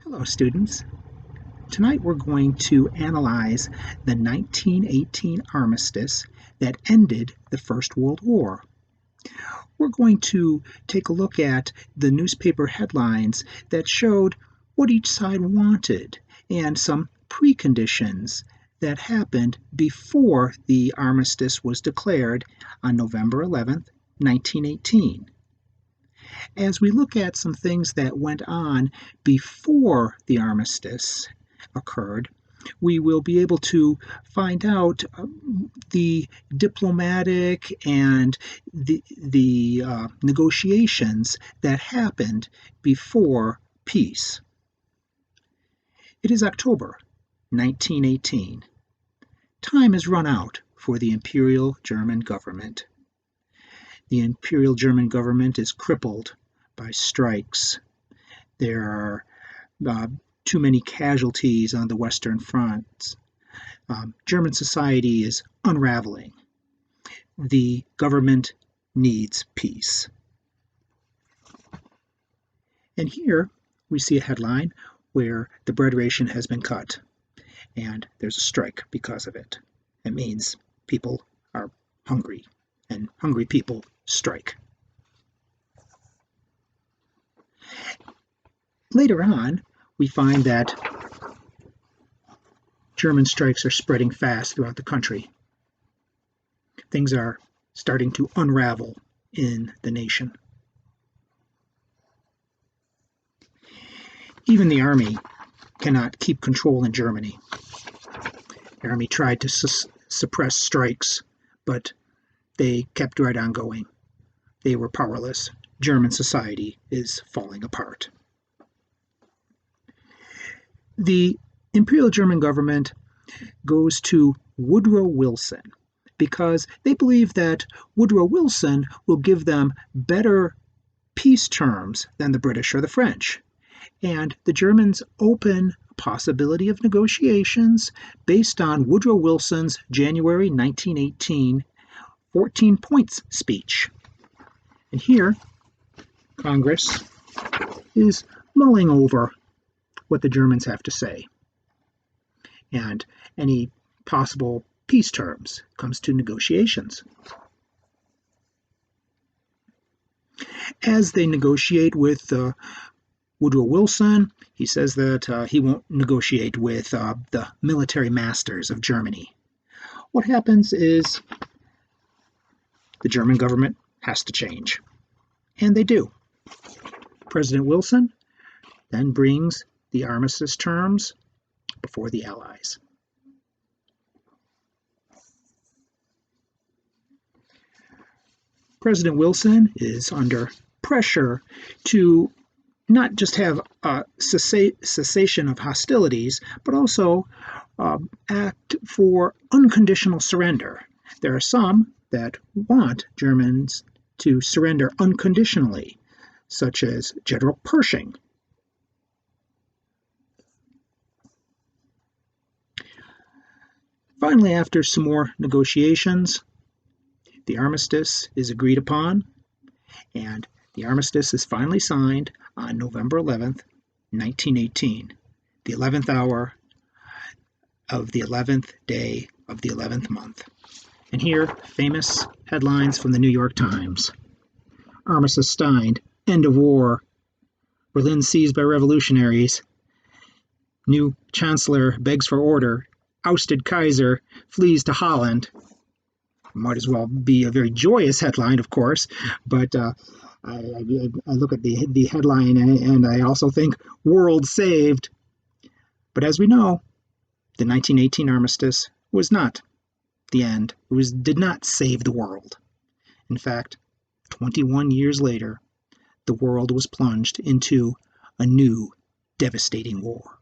Hello, students. Tonight we're going to analyze the 1918 armistice that ended the First World War. We're going to take a look at the newspaper headlines that showed what each side wanted and some preconditions that happened before the armistice was declared on November 11th, 1918. As we look at some things that went on before the armistice occurred, we will be able to find out the diplomatic and the negotiations that happened before peace. It is October 1918. Time has run out for the Imperial German government. The Imperial German government is crippled by strikes. There are too many casualties on the Western Front. German society is unraveling. The government needs peace. And here we see a headline where the bread ration has been cut, and there's a strike because of it. It means people are hungry, and hungry people strike. Later on, we find that German strikes are spreading fast throughout the country. Things are starting to unravel in the nation. Even the army cannot keep control in Germany. The army tried to suppress strikes, but they kept right on going. They were powerless. German society is falling apart. The Imperial German government goes to Woodrow Wilson because they believe that Woodrow Wilson will give them better peace terms than the British or the French. And the Germans open a possibility of negotiations based on Woodrow Wilson's January 1918 14 points speech. And here, Congress is mulling over what the Germans have to say. And any possible peace terms comes to negotiations. As they negotiate with Woodrow Wilson, he says that he won't negotiate with the military masters of Germany. What happens is the German government has to change. And they do. President Wilson then brings the armistice terms before the Allies. President Wilson is under pressure to not just have a cessation of hostilities, but also act for unconditional surrender. There are some that want Germans to surrender unconditionally, such as General Pershing. Finally, after some more negotiations, the armistice is agreed upon, and the armistice is finally signed on November 11th, 1918, the 11th hour of the 11th day of the 11th month. And here, famous headlines from the New York Times. Armistice signed, end of war. Berlin seized by revolutionaries. New chancellor begs for order. Ousted Kaiser flees to Holland. Might as well be a very joyous headline, of course, but I look at the headline and I also think world saved. But as we know, the 1918 armistice was not the end. It did not save the world. In fact, 21 years later, the world was plunged into a new devastating war.